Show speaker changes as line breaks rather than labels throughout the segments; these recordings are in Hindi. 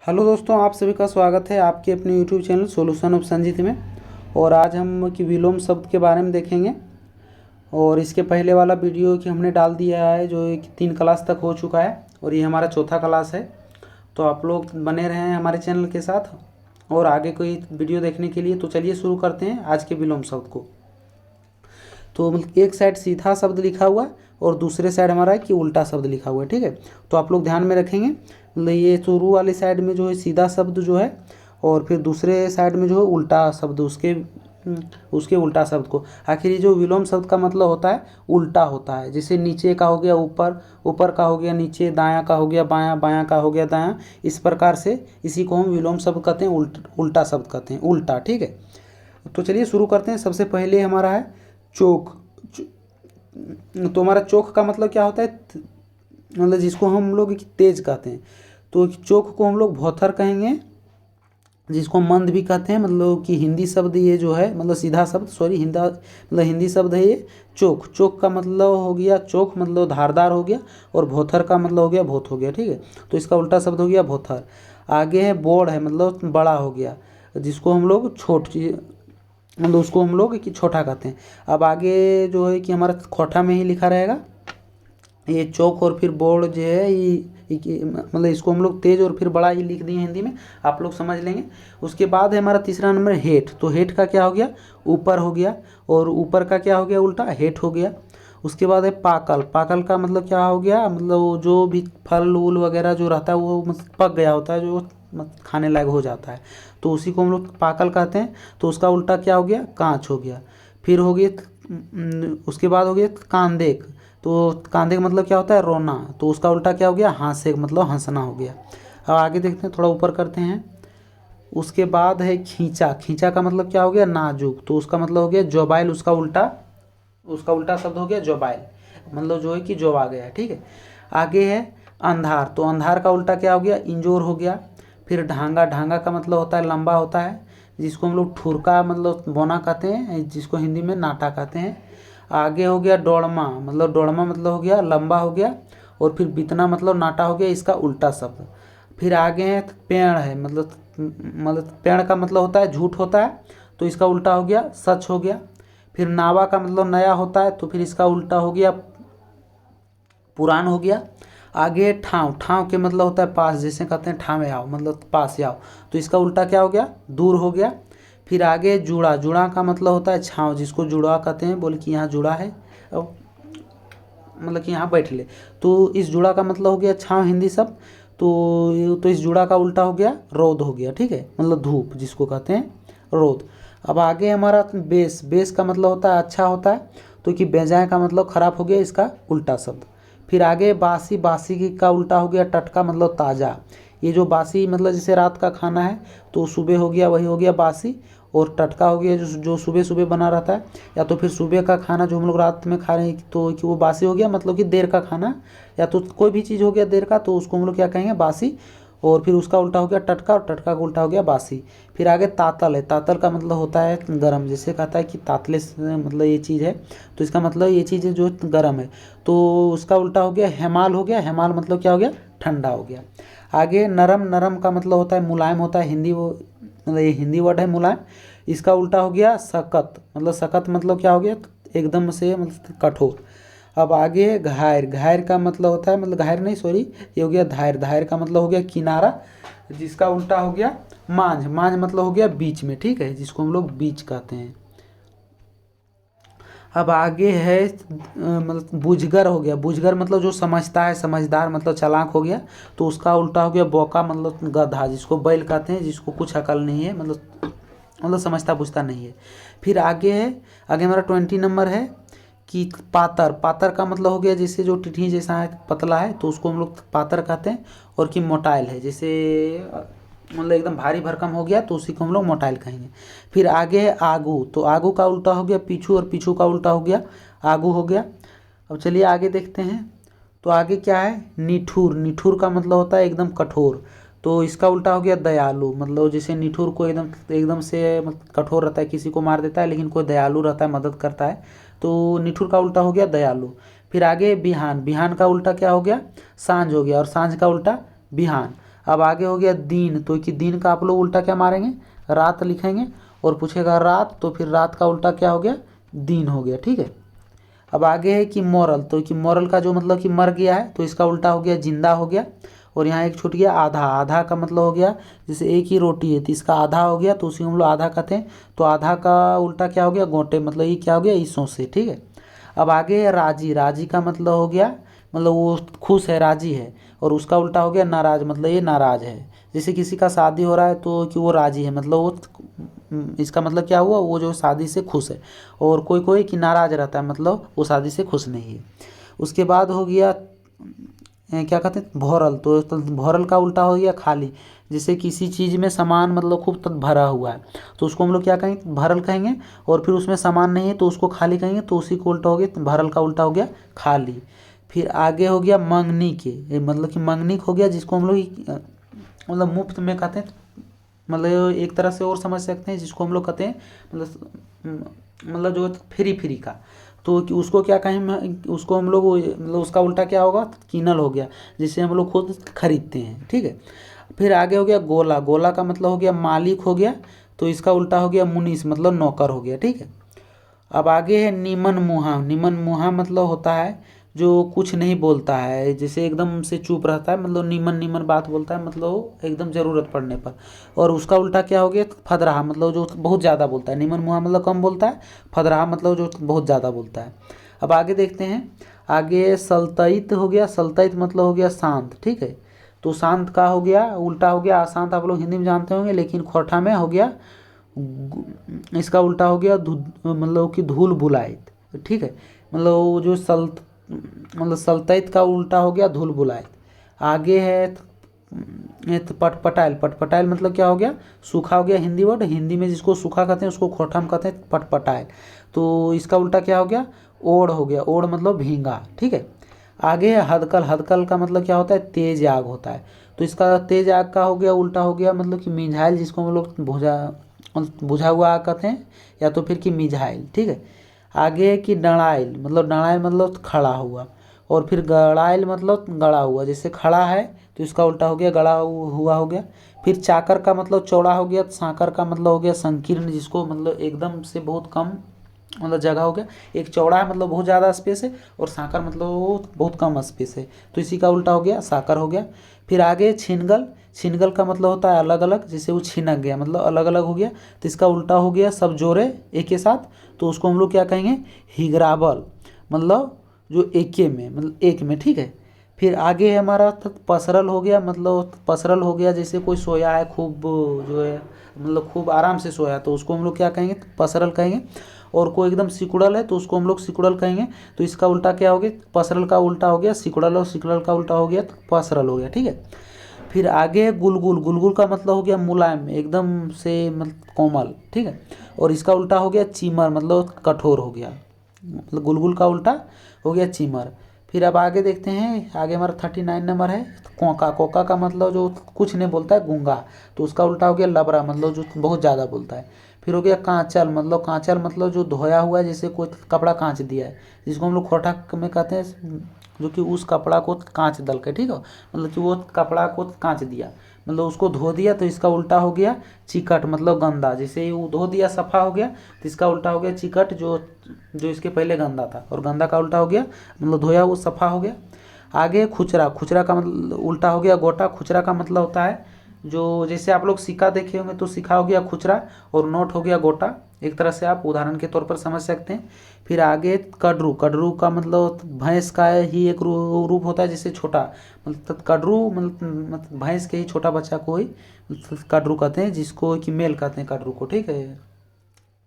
हेलो दोस्तों, आप सभी का स्वागत है आपके अपने YouTube channel solution of Sanjeet में। और आज हम कि विलोम शब्द के बारे में देखेंगे। और इसके पहले वाला वीडियो कि हमने डाल दिया है जो एक 3 क्लास तक हो चुका है और ये हमारा चौथा क्लास है। तो आप लोग बने रहें हमारे चैनल के साथ और आगे कोई वीडियो देखने के लिए। तो चलिए शुरू करते हैं आज के विलोम शब्द को। तो मतलब एक साइड सीधा शब्द लिखा हुआ है और दूसरे साइड हमारा है कि उल्टा शब्द लिखा हुआ है। ठीक है, तो आप लोग ध्यान में रखेंगे। मतलब ये शुरू वाली साइड में जो है सीधा शब्द जो है और फिर दूसरे साइड में जो है उल्टा शब्द, उसके उल्टा शब्द को। आखिर ये जो विलोम शब्द का मतलब होता है उल्टा होता है। जैसे नीचे का हो गया ऊपर, ऊपर का हो गया नीचे, दायां का हो गया बायां, बायां का हो गया दायां। इस प्रकार से इसी को हम विलोम शब्द कहते हैं, उल्टा शब्द कहते हैं, उल्टा। ठीक है, तो चलिए शुरू करते हैं। सबसे पहले हमारा है चोक। तो हमारा चोक का मतलब क्या होता है? मतलब जिसको हम लोग तेज कहते हैं। तो चोक को हम लोग भौथर कहेंगे, जिसको मंद भी कहते हैं। मतलब कि हिंदी शब्द ये जो है, मतलब सीधा शब्द, सॉरी मतलब हिंदी शब्द है ये चोक। चोक का मतलब हो गया चोक, मतलब धारदार हो गया, और भौथर का मतलब हो गया भौत हो गया। ठीक है, तो इसका उल्टा शब्द हो गया भौथर। आगे है बोड़, है मतलब बड़ा हो गया, जिसको हम लोग मतलब उसको हम लोग कि छोटा कहते हैं। अब आगे जो है कि हमारा खोटा में ही लिखा रहेगा ये चौक, और फिर बोर्ड जो है मतलब इसको हम लोग तेज और फिर बड़ा ही लिख दिए हिंदी में, आप लोग समझ लेंगे। उसके बाद है हमारा तीसरा नंबर हेठ। तो हेठ का क्या हो गया? ऊपर हो गया, और ऊपर का क्या हो गया? उल्टा हेठ हो गया। उसके बाद है पाकल। पाकल का मतलब क्या हो गया? मतलब जो भी फल उल वगैरह जो रहता है वो मतलब पक गया होता है, जो खाने लायक हो जाता है, तो उसी को हम लोग पाकल कहते हैं। तो उसका उल्टा क्या हो गया? कांच हो गया। फिर हो गया उसके बाद हो गया कांदेक। तो कांदे का मतलब क्या होता है? रोना। तो उसका उल्टा क्या हो गया? हासे, मतलब हंसना हो गया। अब आगे देखते हैं, थोड़ा ऊपर करते हैं। उसके बाद है खींचा। खींचा का मतलब क्या हो गया? नाजुक। तो उसका मतलब हो गया जोबाइल। उसका उल्टा शब्द हो गया जोबाइल, मतलब जो है कि जो आ गया है। ठीक है, आगे है अंधार। तो अंधार का उल्टा क्या हो गया? इंजोर हो गया। फिर ढांगा। ढांगा का मतलब होता है लंबा होता है, जिसको हम लोग ठुरका मतलब बोना कहते हैं, जिसको हिंदी में नाटा कहते हैं। आगे हो गया डोड़मा। मतलब डोड़मा मतलब हो गया लंबा हो गया, और फिर बितना मतलब नाटा हो गया, इसका उल्टा शब्द। फिर आगे है पेड़ है, मतलब पेड़ का मतलब होता है झूठ होता है, तो इसका उल्टा हो गया सच हो गया। फिर नावा का मतलब नया होता है, तो फिर इसका उल्टा हो गया पुरान हो गया। आगे ठाव। ठाव के मतलब होता है पास, जैसे कहते हैं ठाव में आओ, मतलब पास आओ, तो इसका उल्टा क्या हो गया? दूर हो गया। फिर आगे जुड़ा। जुड़ा का मतलब होता है छाँव, जिसको जुड़ा कहते हैं, बोले कि यहाँ जुड़ा है, अब मतलब कि यहाँ बैठ ले। तो इस जुड़ा का मतलब हो गया छाँव हिंदी शब्द। तो इस जुड़ा का उल्टा हो गया रौद हो गया। ठीक है, मतलब धूप, जिसको कहते हैं रौद। अब आगे हमारा बेस। बेस का मतलब होता है अच्छा होता है, तो कि बेजाय का मतलब खराब हो गया, इसका उल्टा शब्द। फिर आगे बासी। बासी का उल्टा हो गया टटका, मतलब ताज़ा। ये जो बासी मतलब जैसे रात का खाना है तो सुबह हो गया, वही हो गया बासी। और टटका हो गया जो सुबह सुबह बना रहता है, या तो फिर सुबह का खाना जो हम लोग रात में खा रहे हैं तो कि वो बासी हो गया, मतलब कि देर का खाना, या तो कोई भी चीज़ हो गया देर का, तो उसको हम लोग क्या कहेंगे? बासी। और फिर उसका उल्टा हो गया टटका, और टटका का उल्टा हो गया बासी। फिर आगे तातल है। तातल का मतलब होता है गरम, जैसे कहता है कि तातले से मतलब ये चीज़ है, तो इसका मतलब ये चीज़ है जो गरम है, तो उसका उल्टा हो गया हेमाल हो गया। हेमाल मतलब क्या हो गया? ठंडा हो गया। आगे नरम। नरम का मतलब होता है मुलायम होता है, मतलब ये हिंदी वर्ड है मुलायम। इसका उल्टा हो गया सकत। मतलब सकत मतलब क्या हो गया? एकदम से मतलब कठोर। अब आगे घायर। घायर का मतलब होता है, मतलब घायर नहीं, सॉरी, ये हो गया धायर। धायर का मतलब हो गया किनारा, जिसका उल्टा हो गया मांझ। मांझ मतलब हो गया बीच में। ठीक है, जिसको हम लोग बीच कहते हैं। अब आगे है मतलब बुझगर हो गया। बुझगर मतलब जो समझता है, समझदार मतलब चालाक हो गया, तो उसका उल्टा हो गया बोका, मतलब गधा, जिसको बैल कहते हैं, जिसको कुछ अकल नहीं है, मतलब समझता बुझता नहीं है। फिर आगे है, आगे हमारा 20 नंबर है कि पातर। पातर का मतलब हो गया जैसे जो टिटही जैसा है, पतला है, तो उसको हम लोग पातर कहते हैं। और कि मोटाइल है, जैसे मतलब एकदम भारी भरकम हो गया, तो उसी को हम लोग मोटाइल कहेंगे। फिर आगे है आगू। तो आगू का उल्टा हो गया पीछू, और पीछू का उल्टा हो गया आगू हो गया। अब चलिए आगे देखते हैं। तो आगे क्या है? निठुर। निठुर का मतलब होता है एकदम कठोर, तो इसका उल्टा हो गया दयालु। मतलब जैसे निठुर को एकदम एकदम से मतलब कठोर रहता है, किसी को मार देता है, लेकिन कोई दयालु रहता है, मदद करता है, तो निठुर का उल्टा हो गया दयालु। फिर आगे बिहान। बिहान का उल्टा क्या हो गया? सांझ हो गया, और सांझ का उल्टा बिहान। अब आगे हो गया दिन, तो कि दिन का आप लोग उल्टा क्या मारेंगे, रात लिखेंगे। और पूछेगा रात, तो फिर रात का उल्टा क्या हो गया, दिन हो गया, ठीक है। अब आगे है कि मोरल, तो कि मोरल का जो मतलब कि मर गया है, तो इसका उल्टा हो गया जिंदा हो गया। और यहाँ एक छूट गया आधा, आधा का मतलब हो गया जैसे एक ही रोटी है तो इसका आधा हो गया, तो उसी को हम लोग आधा कहते हैं। तो आधा का उल्टा क्या हो गया, गोटे, मतलब ये क्या हो गया, ईसों से, ठीक है। अब आगे है राजी, राजी का मतलब हो गया, मतलब वो खुश है, राजी है। और उसका उल्टा हो गया नाराज, मतलब ये नाराज है। जैसे किसी का शादी हो रहा है तो कि वो राजी है, मतलब वो इसका मतलब क्या हुआ, वो जो शादी से खुश है। और कोई कोई कि नाराज रहता है, मतलब वो शादी से खुश नहीं है। उसके बाद हो गया क्या कहते हैं, भरल, तो भरल का उल्टा हो गया खाली। जैसे किसी चीज़ में सामान मतलब खूब भरा हुआ है, तो उसको हम लोग क्या कहेंगे, भरल कहेंगे। और फिर उसमें सामान नहीं है तो उसको खाली कहेंगे, तो उसी को उल्टा हो गया, भरल का उल्टा हो गया खाली। फिर आगे हो गया मंगनी के, मतलब कि मंगनिक हो गया जिसको हम लोग मतलब मुफ्त में कहते हैं, मतलब एक तरह से और समझ सकते हैं जिसको हम लोग कहते हैं मतलब जो फ्री फ्री का। तो कि उसको क्या कहें, उसको हम लोग मतलब उसका उल्टा क्या होगा, कीनल हो गया, जिसे हम लोग खुद खरीदते हैं, ठीक है। फिर आगे हो गया गोला, गोला का मतलब हो गया मालिक हो गया, तो इसका उल्टा हो गया मुनीस, मतलब नौकर हो गया, ठीक है। अब आगे है निमन मुहा, निमन मुहा मतलब होता है जो कुछ नहीं बोलता है, जैसे एकदम से चुप रहता है, मतलब निमन निमन बात बोलता है, मतलब वो एकदम ज़रूरत पड़ने पर। और उसका उल्टा क्या हो गया, फदराहा, मतलब जो बहुत ज़्यादा बोलता है। निमन मुहा मतलब कम बोलता है, फदराहा मतलब जो बहुत ज़्यादा बोलता है। अब आगे देखते हैं, आगे सल्तैत हो गया, सल्तैत मतलब हो गया शांत, ठीक है। तो शांत का हो गया उल्टा हो गया अशांत, आप लोग हिंदी में जानते होंगे, लेकिन खोरठा में हो गया इसका उल्टा हो गया मतलब कि धूल बुलाइत, ठीक है। मतलब वो जो मतलब सल्तैत का उल्टा हो गया धूल बुलाइत। आगे है तो पटपटाइल, पटपटाइल मतलब क्या हो गया, सूखा हो गया हिंदी वर्ड, हिंदी में जिसको सूखा कहते हैं उसको खोरठा में कहते हैं पटपटाइल। तो इसका उल्टा क्या हो गया, ओढ़ हो गया, ओढ़ मतलब भींगा, ठीक है। आगे है हदकल, हदकल का मतलब क्या होता है, तेज आग होता है। तो इसका तेज आग का हो गया उल्टा हो गया मतलब कि मिझाइल, जिसको हम लोग बुझा हुआ आग कहते हैं, या तो फिर कि मिझाइल, ठीक है। आगे है कि डणाइल, मतलब डणाइल मतलब खड़ा हुआ। और फिर गड़ाइल मतलब गड़ा हुआ, जैसे खड़ा है तो इसका उल्टा हो गया गड़ा हुआ हो गया। फिर चाकर का मतलब चौड़ा हो गया, साकर का मतलब हो गया संकीर्ण, जिसको मतलब एकदम से बहुत कम मतलब जगह हो गया। एक चौड़ा है मतलब बहुत ज़्यादा स्पेस है, और साकर मतलब वो बहुत कम स्पेस है, तो इसी का उल्टा हो गया साकर हो गया। फिर आगे छिनगल, छिनगल का मतलब होता है अलग अलग, जैसे वो छिनक गया मतलब अलग अलग हो गया, तो इसका उल्टा हो गया सब जोड़े एक के साथ, तो उसको हम लोग क्या कहेंगे, हिगराबल, मतलब जो एके में, मतलब एक में, ठीक है। फिर आगे है हमारा पसरल हो गया, मतलब पसरल हो गया जैसे कोई सोया है खूब, जो है मतलब खूब आराम से सोया, तो उसको हम लोग क्या कहेंगे, पसरल कहेंगे। और कोई एकदम सिकुड़ल है तो उसको हम लोग सिकुड़ल कहेंगे। तो इसका उल्टा क्या हो गया, पसरल का उल्टा हो गया सिकुड़ल, और सिकुड़ल का उल्टा हो गया तो पसरल हो गया, ठीक है। फिर आगे है गुलगुल, गुलगुल का मतलब हो गया मुलायम, एकदम से मतलब कोमल, ठीक है। और इसका उल्टा हो गया चीमर, मतलब कठोर हो गया, मतलब गुलगुल का उल्टा हो गया चीमर। फिर अब आगे देखते हैं, आगे हमारा 39 नंबर है कोका, कोका का मतलब जो कुछ नहीं बोलता है, गूंगा, तो उसका उल्टा हो गया लबरा, मतलब जो बहुत ज़्यादा बोलता है। फिर हो गया कांचल, मतलब कांचल मतलब जो धोया हुआ है, जैसे कोई कपड़ा कांच दिया है, जिसको हम लोग खोटा में कहते हैं, जो कि उस कपड़ा को कांच दल के, ठीक है, मतलब कि वो कपड़ा को कांच दिया, मतलब उसको धो दिया, तो इसका उल्टा हो गया चिकट, मतलब गंदा। जैसे ही वो धो दिया सफ़ा हो गया, तो इसका उल्टा हो गया चिकट, जो जो इसके पहले गंदा था, और गंदा का उल्टा हो गया मतलब धोया वो सफ़ा हो गया। आगे खुचरा, खुचरा का मतलब उल्टा हो गया गोटा, खुचरा का मतलब होता है जो, जैसे आप लोग सिक्का देखे होंगे तो सिक्का हो गया खुचरा, और नोट हो गया गोटा, एक तरह से आप उदाहरण के तौर पर समझ सकते हैं। फिर आगे कडरू, कडरू का मतलब भैंस का ही एक रूप होता है, जैसे छोटा, मतलब कडरू मतलब भैंस के ही छोटा बच्चा को ही कडरू कहते हैं, जिसको कि मेल कहते हैं कडरू को, ठीक है,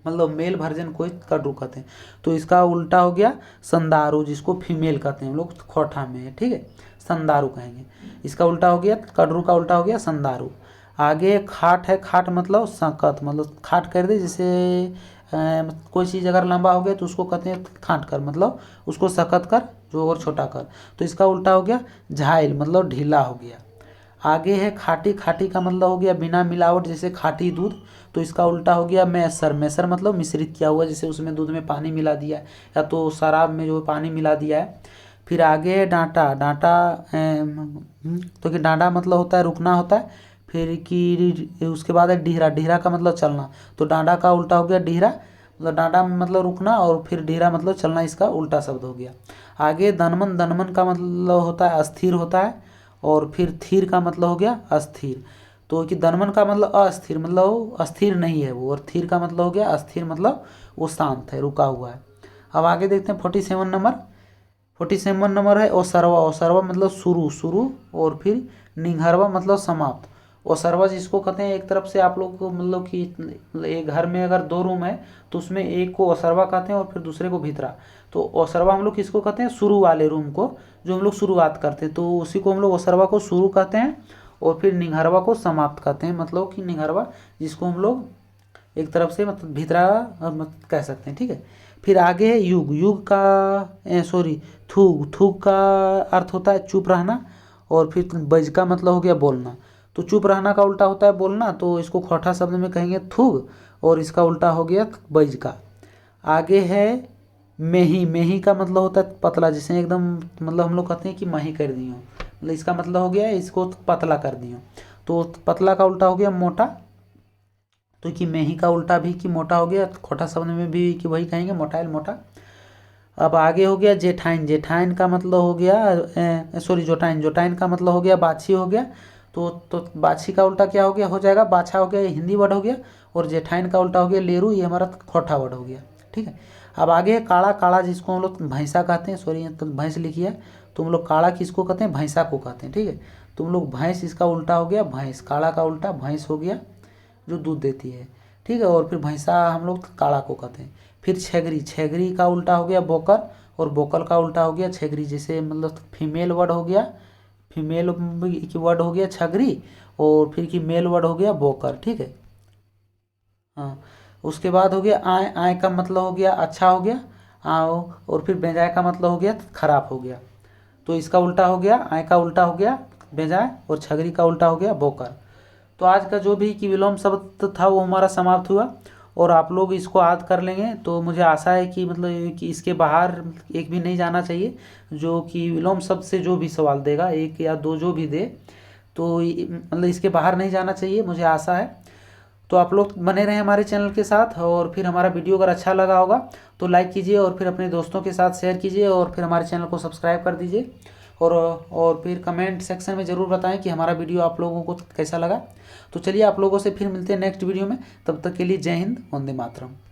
मतलब मेल वर्जन को कडरू कहते हैं। तो इसका उल्टा हो गया संदारू, जिसको फीमेल कहते हैं हम लोग खोठा में, ठीक है, संदारू कहेंगे। इसका उल्टा हो गया कडरू का उल्टा हो गया संदारू। आगे खाट है, खाट मतलब सकत, मतलब खाट कर दे, जैसे कोई चीज़ अगर लंबा हो गया तो उसको कहते हैं खाट कर, मतलब उसको सकत कर, जो और छोटा कर। तो इसका उल्टा हो गया झाइल, मतलब ढीला हो गया। आगे है खाटी, खाटी का मतलब हो गया बिना मिलावट, जैसे खाटी दूध, तो इसका उल्टा हो गया मैसर, मैसर मतलब मिश्रित किया हुआ, जैसे उसमें दूध में पानी मिला दिया है, या तो शराब में जो पानी मिला दिया है। फिर आगे है डांटा। डांटा तो कि डांडा मतलब होता है रुकना होता है। फिर कि उसके बाद है डीहरा। डीहरा का मतलब चलना। तो डांडा का उल्टा हो गया डीहरा, मतलब डांडा मतलब रुकना, और फिर डीहरा मतलब चलना, इसका उल्टा शब्द हो गया। आगे दनमन। दनमन का मतलब होता है अस्थिर होता है। और फिर थीर का मतलब हो गया अस्थिर। तो कि दनमन का मतलब अस्थिर, मतलब वो अस्थिर नहीं है वो, और थीर का मतलब हो गया अस्थिर, मतलब वो शांत है, रुका हुआ है। अब आगे देखते हैं 47 नंबर। 47 नंबर है ओसरवा। ओसरवा मतलब शुरू शुरू, और फिर निंघरवा मतलब समाप्त। ओसरवा जिसको कहते हैं, एक तरफ से आप लोग को मतलब कि एक घर में अगर 2 रूम है तो उसमें एक को ओसरवा कहते हैं और फिर दूसरे को भीतरा। तो ओसरवा हम लोग किसको कहते हैं, शुरू वाले रूम को, जो हम लोग शुरुआत करते हैं, तो उसी को हम लोग ओसरवा को शुरू कहते हैं। और फिर निंघरवा को समाप्त कहते हैं, मतलब कि निंघरवा जिसको हम लोग एक तरफ से मतलब भीतरा कह सकते हैं, ठीक है। फिर आगे है युग। युग का सॉरी थूक। थूक का अर्थ होता है चुप रहना। और फिर बज का मतलब हो गया बोलना। तो चुप रहना का उल्टा होता है बोलना, तो इसको खोटा शब्द में कहेंगे थूक, और इसका उल्टा हो गया बज का। आगे है मेही। मेही का मतलब होता है पतला, जिसे एकदम मतलब हम लोग कहते हैं कि मही कर दी हो, मतलब इसका मतलब हो गया इसको पतला कर दी हो। तो पतला का उल्टा हो गया मोटा। तो कि मेही का उल्टा भी कि मोटा हो गया, खोटा शब्द में भी कि वही कहेंगे मोटाइल, मोटा। अब आगे हो गया जेठाइन। जेठाइन का मतलब हो गया सॉरी जोटाइन। जोटाइन का मतलब हो गया बाछी हो गया। तो बाछी का उल्टा क्या हो गया, हो जाएगा बाछा हो गया, ये हिंदी वर्ड हो गया। और जेठाइन का उल्टा हो गया लेरू, ये हमारा खोटा वर्ड हो गया, ठीक है। अब आगे है काड़ा। काड़ा जिसको हम लोग भैंसा कहते हैं, सॉरी तो भैंस लिखी है, तो हम लोग काड़ा किसको कहते हैं, भैंसा को कहते हैं, ठीक है। तो हम लोग भैंस, इसका उल्टा हो गया भैंस। काड़ा का उल्टा भैंस हो गया, जो दूध देती है, ठीक है। और फिर भैंसा हम लोग काड़ा को कहते हैं। फिर छेगरी। छेगरी का उल्टा हो गया बोकर, और बोकल का उल्टा हो गया छेगरी, जैसे मतलब फीमेल वर्ड हो गया, फीमेल की वर्ड हो गया छगरी, और फिर की मेल वर्ड हो गया बोकर, ठीक है। हाँ, उसके बाद हो गया आय। आय का मतलब हो गया अच्छा हो गया आओ, और फिर बेजाय का मतलब हो गया खराब हो गया। तो इसका उल्टा हो गया, आय का उल्टा हो गया बेजाय, और छगरी का उल्टा हो गया बोकर। तो आज का जो भी कि विलोम शब्द था वो हमारा समाप्त हुआ, और आप लोग इसको याद कर लेंगे। तो मुझे आशा है कि मतलब कि इसके बाहर एक भी नहीं जाना चाहिए, जो कि विलोम शब्द से जो भी सवाल देगा, एक या दो जो भी दे, तो मतलब इसके बाहर नहीं जाना चाहिए, मुझे आशा है। तो आप लोग बने रहें हमारे चैनल के साथ, और फिर हमारा वीडियो अगर अच्छा लगा होगा तो लाइक कीजिए, और फिर अपने दोस्तों के साथ शेयर कीजिए, और फिर हमारे चैनल को सब्सक्राइब कर दीजिए। और फिर कमेंट सेक्शन में ज़रूर बताएं कि हमारा वीडियो आप लोगों को कैसा लगा। तो चलिए आप लोगों से फिर मिलते हैं नेक्स्ट वीडियो में, तब तक के लिए जय हिंद, वंदे मातरम।